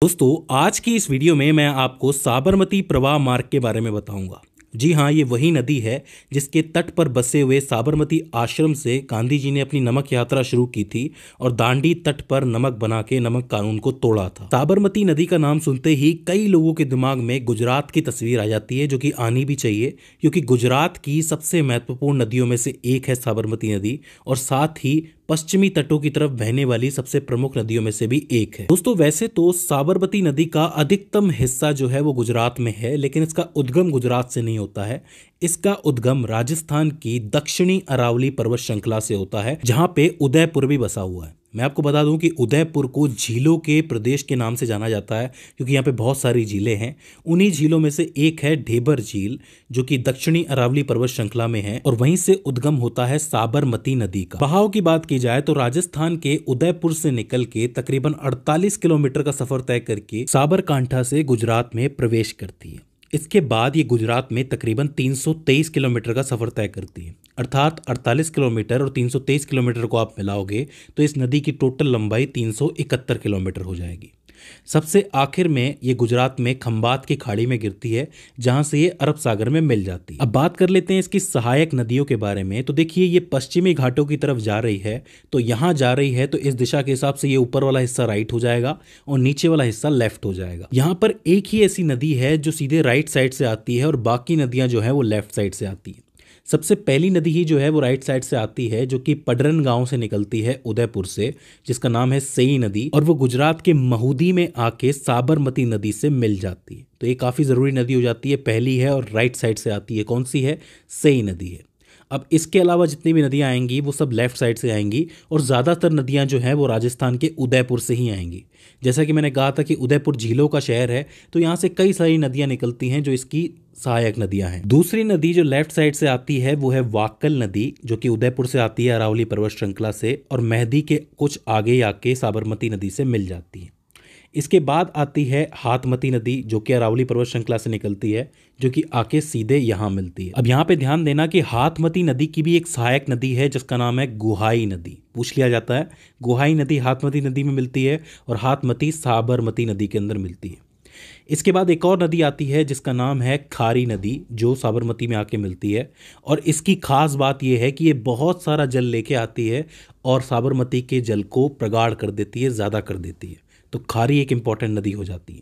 दोस्तों आज की इस वीडियो में मैं आपको साबरमती प्रवाह मार्ग के बारे में बताऊंगा। जी हाँ, ये वही नदी है जिसके तट पर बसे हुए साबरमती आश्रम से गांधी जी ने अपनी नमक यात्रा शुरू की थी और दांडी तट पर नमक बना के नमक कानून को तोड़ा था। साबरमती नदी का नाम सुनते ही कई लोगों के दिमाग में गुजरात की तस्वीर आ जाती है, जो कि आनी भी चाहिए क्योंकि गुजरात की सबसे महत्वपूर्ण नदियों में से एक है साबरमती नदी और साथ ही पश्चिमी तटों की तरफ बहने वाली सबसे प्रमुख नदियों में से भी एक है। दोस्तों वैसे तो साबरमती नदी का अधिकतम हिस्सा जो है वो गुजरात में है, लेकिन इसका उद्गम गुजरात से नहीं होता है। इसका उद्गम राजस्थान की दक्षिणी अरावली पर्वत श्रृंखला से होता है, जहां पे उदयपुर भी बसा हुआ है। मैं आपको बता दूं कि उदयपुर को झीलों के प्रदेश के नाम से जाना जाता है क्योंकि यहाँ पे बहुत सारी झीलें हैं। उन्हीं झीलों में से एक है ढेबर झील, जो कि दक्षिणी अरावली पर्वत श्रृंखला में है और वहीं से उद्गम होता है साबरमती नदी का। बहाव की बात की जाए तो राजस्थान के उदयपुर से निकल के तकरीबन 48 किलोमीटर का सफर तय करके साबरकांठा से गुजरात में प्रवेश करती है। इसके बाद ये गुजरात में तकरीबन 323 किलोमीटर का सफर तय करती है, अर्थात 48 किलोमीटर और 323 किलोमीटर को आप मिलाओगे तो इस नदी की टोटल लंबाई 371 किलोमीटर हो जाएगी। सबसे आखिर में ये गुजरात में खंबात की खाड़ी में गिरती है, जहां से ये अरब सागर में मिल जाती है। अब बात कर लेते हैं इसकी सहायक नदियों के बारे में। तो देखिए, ये पश्चिमी घाटों की तरफ जा रही है, तो यहां जा रही है तो इस दिशा के हिसाब से ये ऊपर वाला हिस्सा राइट हो जाएगा और नीचे वाला हिस्सा लेफ्ट हो जाएगा। यहां पर एक ही ऐसी नदी है जो सीधे राइट साइड से आती है और बाकी नदियां जो है वो लेफ्ट साइड से आती है। सबसे पहली नदी ही जो है वो राइट साइड से आती है, जो कि पडरन गांव से निकलती है उदयपुर से, जिसका नाम है सेई नदी, और वो गुजरात के महूदी में आके साबरमती नदी से मिल जाती है। तो ये काफ़ी ज़रूरी नदी हो जाती है, पहली है और राइट साइड से आती है। कौन सी है? सेई नदी है। अब इसके अलावा जितनी भी नदियां आएंगी वो सब लेफ्ट साइड से आएंगी और ज़्यादातर नदियां जो हैं वो राजस्थान के उदयपुर से ही आएंगी। जैसा कि मैंने कहा था कि उदयपुर झीलों का शहर है, तो यहाँ से कई सारी नदियां निकलती हैं जो इसकी सहायक नदियां हैं। दूसरी नदी जो लेफ्ट साइड से आती है वो है वाक्कल नदी, जो कि उदयपुर से आती है अरावली पर्वत श्रृंखला से और मेहदी के कुछ आगे आके साबरमती नदी से मिल जाती है। इसके बाद आती है हाथमती नदी, जो कि अरावली पर्वत श्रृंखला से निकलती है, जो कि आके सीधे यहाँ मिलती है। अब यहाँ पे ध्यान देना कि हाथमती नदी की भी एक सहायक नदी है जिसका नाम है गुहाई नदी। पूछ लिया जाता है, गुहाई नदी हाथमती नदी में मिलती है और हाथमती साबरमती नदी के अंदर मिलती है। इसके बाद एक और नदी आती है जिसका नाम है खारी नदी, जो साबरमती में आके मिलती है और इसकी खास बात यह है कि ये बहुत सारा जल लेके आती है और साबरमती के जल को प्रगाढ़ कर देती है, ज़्यादा कर देती है। तो खारी एक इंपॉर्टेंट नदी हो जाती है।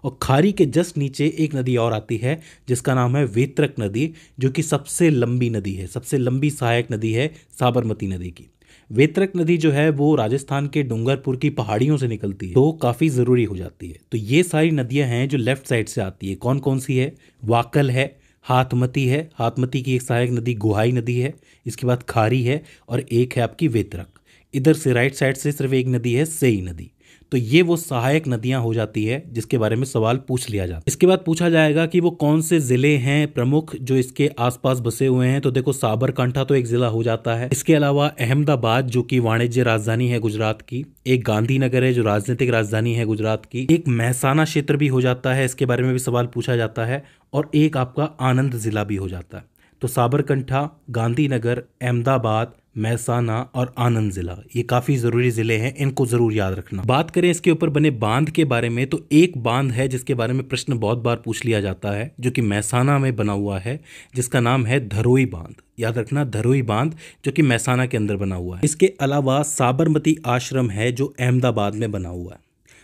और खारी के जस्ट नीचे एक नदी और आती है जिसका नाम है वेत्रक नदी, जो कि सबसे लंबी नदी है, सबसे लंबी सहायक नदी है साबरमती नदी की। वेत्रक नदी जो है वो राजस्थान के डूंगरपुर की पहाड़ियों से निकलती है, तो काफ़ी ज़रूरी हो जाती है। तो ये सारी नदियां हैं जो लेफ्ट साइड से आती है। कौन कौन सी है? वाकल है, हाथमती है, हाथमती की एक सहायक नदी गुहाई नदी है, इसके बाद खारी है और एक है आपकी वेत्रक। इधर से राइट साइड से सिर्फ एक नदी है, सेई नदी। तो ये वो सहायक नदियां हो जाती है जिसके बारे में सवाल पूछ लिया जाता है। इसके बाद पूछा जाएगा कि वो कौन से जिले हैं प्रमुख जो इसके आसपास बसे हुए हैं। तो देखो, साबरकांठा तो एक जिला हो जाता है। इसके अलावा अहमदाबाद, जो कि वाणिज्य राजधानी है गुजरात की, एक गांधीनगर है जो राजनीतिक राजधानी है गुजरात की, एक महसाना क्षेत्र भी हो जाता है, इसके बारे में भी सवाल पूछा जाता है, और एक आपका आनंद जिला भी हो जाता है। तो साबरकांठा, गांधीनगर, अहमदाबाद, महसाना और आनंद जिला, ये काफी जरूरी जिले हैं, इनको जरूर याद रखना। बात करें इसके ऊपर बने बांध के बारे में, तो एक बांध है जिसके बारे में प्रश्न बहुत बार पूछ लिया जाता है, जो कि महसाना में बना हुआ है, जिसका नाम है धरोई बांध। याद रखना, धरोई बांध, जो कि महसाना के अंदर बना हुआ है। इसके अलावा साबरमती आश्रम है जो अहमदाबाद में बना हुआ है।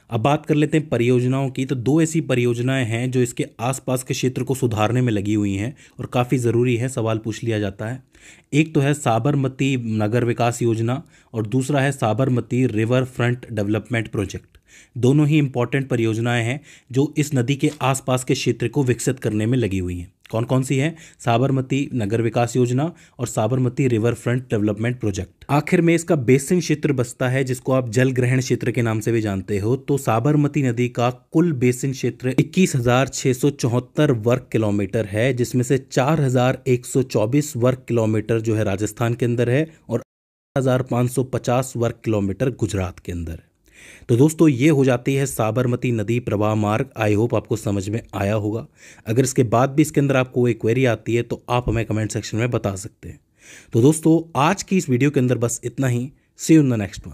अब बात कर लेते हैं परियोजनाओं की। तो दो ऐसी परियोजनाएं हैं जो इसके आसपास के क्षेत्र को सुधारने में लगी हुई हैं और काफ़ी ज़रूरी है, सवाल पूछ लिया जाता है। एक तो है साबरमती नगर विकास योजना और दूसरा है Sabarmati river front development project. दोनों ही इंपॉर्टेंट परियोजनाएं हैं जो इस नदी के आसपास के क्षेत्र को विकसित करने में लगी हुई हैं। कौन कौन सी है? साबरमती नगर विकास योजना और Sabarmati river front development project. आखिर में इसका बेसिन क्षेत्र बसता है, जिसको आप जल ग्रहण क्षेत्र के नाम से भी जानते हो। तो साबरमती नदी का कुल बेसिन क्षेत्र 21,674 वर्ग किलोमीटर है, जिसमें से 4,124 वर्ग किलोमीटर जो है राजस्थान के अंदर है और 1,550 वर्ग किलोमीटर गुजरात के अंदर है। तो दोस्तों, ये हो जाती है साबरमती नदी प्रवाह मार्ग। आई होप आपको समझ में आया होगा। अगर इसके बाद भी इसके अंदर आपको कोई क्वेरी आती है तो आप हमें कमेंट सेक्शन में बता सकते हैं। तो दोस्तों, आज की इस वीडियो के अंदर बस इतना ही। See you in the next one.